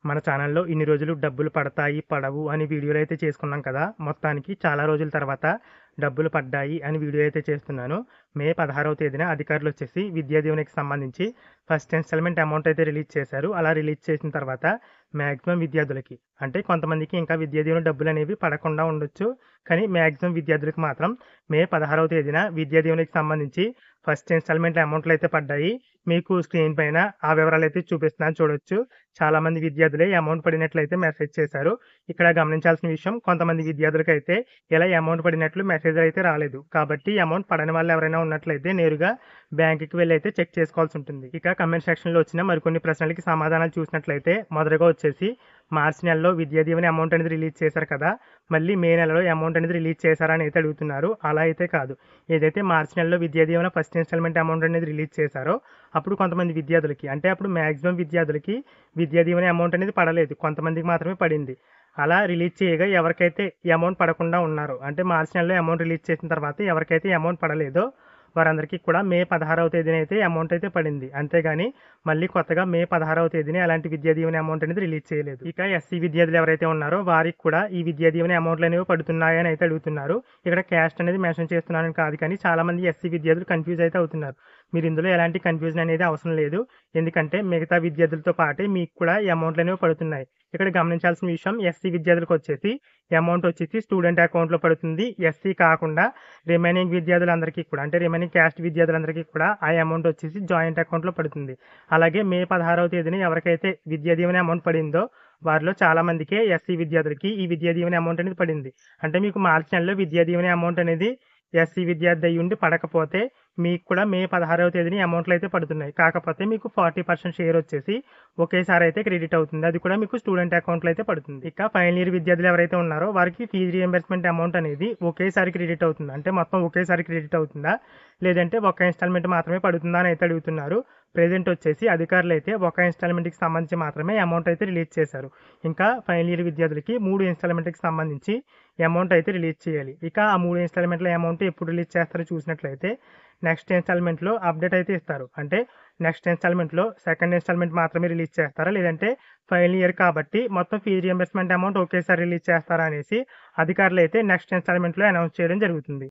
మన ఛానల్‌లో ఇన్ని రోజులు డబ్బులు పడతాయి, పడవు అని వీడియోలు అయితే చేసుకున్నాం కదా! మొత్తానికి చాలా రోజుల తర్వాత డబ్బులు పడ్డాయి అని వీడియో అయితే చేస్తున్నాను. మే 16వ తేదీన అధికారులొచ్చేసి విద్యా దీవెనకి సంబంధించి ఫస్ట్ ఇన్‌స్టాల్‌మెంట్ అమౌంట్ అయితే రిలీజ్ చేశారు. అలా రిలీజ్ చేసిన తర్వాత మాక్సిమం విద్యార్థులకి అంటే కొంతమందికి ఇంకా విద్యా దీవెన డబ్బులనేవి పడకుండా ఉండొచ్చు. కానీ మాక్సిమం విద్యార్థులకు మాత్రం మే 16వ తేదీన విద్యా దీవెనకి సంబంధించి ఫస్ట్ ఇన్‌స్టాల్‌మెంట్ అమౌంట్‌లయితే పడ్డాయి. మీకు స్క్రీన్ పైన ఆ వివరాలైతే చూపిస్తున్నాను చూడొచ్చు. చాలామంది విద్యార్థులే ఈ అమౌంట్ పడినట్లయితే మెసేజ్ చేశారు. ఇక్కడ గమనించాల్సిన విషయం కొంతమంది విద్యార్థులకైతే ఇలా అమౌంట్ పడినట్లు మెసేజ్ అయితే రాలేదు. కాబట్టి అమౌంట్ పడని వాళ్ళు ఎవరైనా ఉన్నట్లయితే నేరుగా బ్యాంక్‌కి వెళ్లి అయితే చెక్ చేసుకోవాల్సి ఉంటుంది. ఇక కామెంట్ సెక్షన్‌లో వచ్చిన మరికొన్ని ప్రశ్నలకి సమాధానాలు చూసినట్లయితే మొదటగా వచ్చేసి మార్చి నెలలో విద్యా దీవెన అమౌంట్ అనేది రిలీజ్ చేశారు కదా! మళ్ళీ మే నెలలో అమౌంట్ అనేది రిలీజ్ చేశారా అని అయితే అడుగుతున్నారు. అలా అయితే కాదు. ఏదైతే మార్చి నెలలో Vidya Deevena first instalment amount అనేది రిలీజ్ చేశారో అప్పుడు కొంతమంది విద్యార్థులకి అంటే అప్పుడు మాక్సిమం విద్యార్థులకి విద్యా దీవెన అమౌంట్ అనేది పడలేదు. కొంతమందికి మాత్రమే పడింది. అలా రిలీజ్ చేయగా ఎవరికైతే ఈ అమౌంట్ పడకుండా ఉన్నారో అంటే మార్చి నెలలో అమౌంట్ రిలీజ్ చేసిన తర్వాత ఎవరికైతే ఈ అమౌంట్ పడలేదో వారందరికీ కూడా మే 16వ తేదీన అయితే అమౌంట్ అయితే పడింది. అంతేగాని మళ్ళీ కొత్తగా మే 16వ తేదీన ఎలాంటి విద్యా దీవెన అమౌంట్ అనేది రిలీజ్ చేయలేదు. ఇక ఎస్సీ విద్యార్థులు ఎవరైతే ఉన్నారో వారికి కూడా ఈ విద్యా దీవెన అమౌంట్లు అనేవి పడుతున్నాయని అయితే అడుగుతున్నారు. ఇక్కడ క్యాస్ట్ అనేది మెన్షన్ చేస్తున్నానని కాదు కానీ చాలామంది ఎస్సీ విద్యార్థులు కన్‌ఫ్యూజ్ అయితే అవుతున్నారు. మీరు ఇందులో ఎలాంటి కన్‌ఫ్యూజన్ అనేది అవసరం లేదు. ఎందుకంటే మిగతా విద్యార్థులతో పాటే మీకు కూడా ఈ అమౌంట్లు అనేవి పడుతున్నాయి. ఇక్కడ గమనించాల్సిన విషయం ఎస్సీ విద్యార్థులకొచ్చేసి అమౌంట్ వచ్చేసి స్టూడెంట్ అకౌంట్‌లో పడుతుంది. ఎస్సీ కాకుండా రిమైనింగ్ విద్యార్థులందరికీ కూడా అంటే రిమైనింగ్ క్యాస్ట్ విద్యార్థులందరికీ కూడా ఆ అమౌంట్ వచ్చేసి జాయింట్ అకౌంట్‌లో పడుతుంది. అలాగే మే 16వ తేదీన ఎవరికైతే విద్యా దీవెన అమౌంట్ పడిందో వారిలో చాలా మందికే ఎస్సీ విద్యార్థులకి ఈ విద్యా దీవెన అమౌంట్ అనేది పడింది. అంటే మీకు మార్చి నెలలో విద్యా దీవెన అమౌంట్ అనేది ఎస్సీ విద్యార్థి అయ్యుండి పడకపోతే మీకు కూడా మే 16వ తేదీన అమౌంట్లు అయితే పడుతున్నాయి. కాకపోతే మీకు 40% షేర్ వచ్చేసి ఒకేసారి అయితే క్రెడిట్ అవుతుంది. అది కూడా మీకు స్టూడెంట్ అకౌంట్‌లో అయితే పడుతుంది. ఇక ఫైనల్ ఇయర్ విద్యార్థులు ఎవరైతే ఉన్నారో వారికి ఫీజు రీయింబర్స్‌మెంట్ అమౌంట్ అనేది ఒకేసారి క్రెడిట్ అవుతుంది. అంటే మొత్తం ఒకేసారి క్రెడిట్ అవుతుందా? లేదంటే ఒక ఇన్‌స్టాల్‌మెంట్ మాత్రమే పడుతుందా అని అయితే అడుగుతున్నారు. ప్రెజెంట్ వచ్చేసి అధికారులు అయితే ఒక ఇన్‌స్టాల్‌మెంట్‌కి సంబంధించి మాత్రమే అమౌంట్ అయితే రిలీజ్ చేశారు. ఇంకా ఫైనల్ ఇయర్ విద్యార్థులకి 3 ఇన్‌స్టాల్‌మెంట్‌కి సంబంధించి అమౌంట్ అయితే రిలీజ్ చేయాలి. ఇక ఆ 3 ఇన్‌స్టాల్‌మెంట్‌ల అమౌంట్ ఎప్పుడు రిలీజ్ చేస్తారో చూసినట్లయితే నెక్స్ట్ ఇన్‌స్టాల్‌మెంట్‌లో అప్డేట్ అయితే ఇస్తారు. అంటే నెక్స్ట్ ఇన్‌స్టాల్‌మెంట్‌లో సెకండ్ ఇన్‌స్టాల్‌మెంట్ మాత్రమే రిలీజ్ చేస్తారా? లేదంటే ఫైనల్ ఇయర్ కాబట్టి మొత్తం ఫీజు రీయింబర్స్‌మెంట్ అమౌంట్ ఒకేసారి రిలీజ్ చేస్తారా అనేసి అధికారులు అయితే నెక్స్ట్ ఇన్‌స్టాల్‌మెంట్‌లో అనౌన్స్ చేయడం జరుగుతుంది.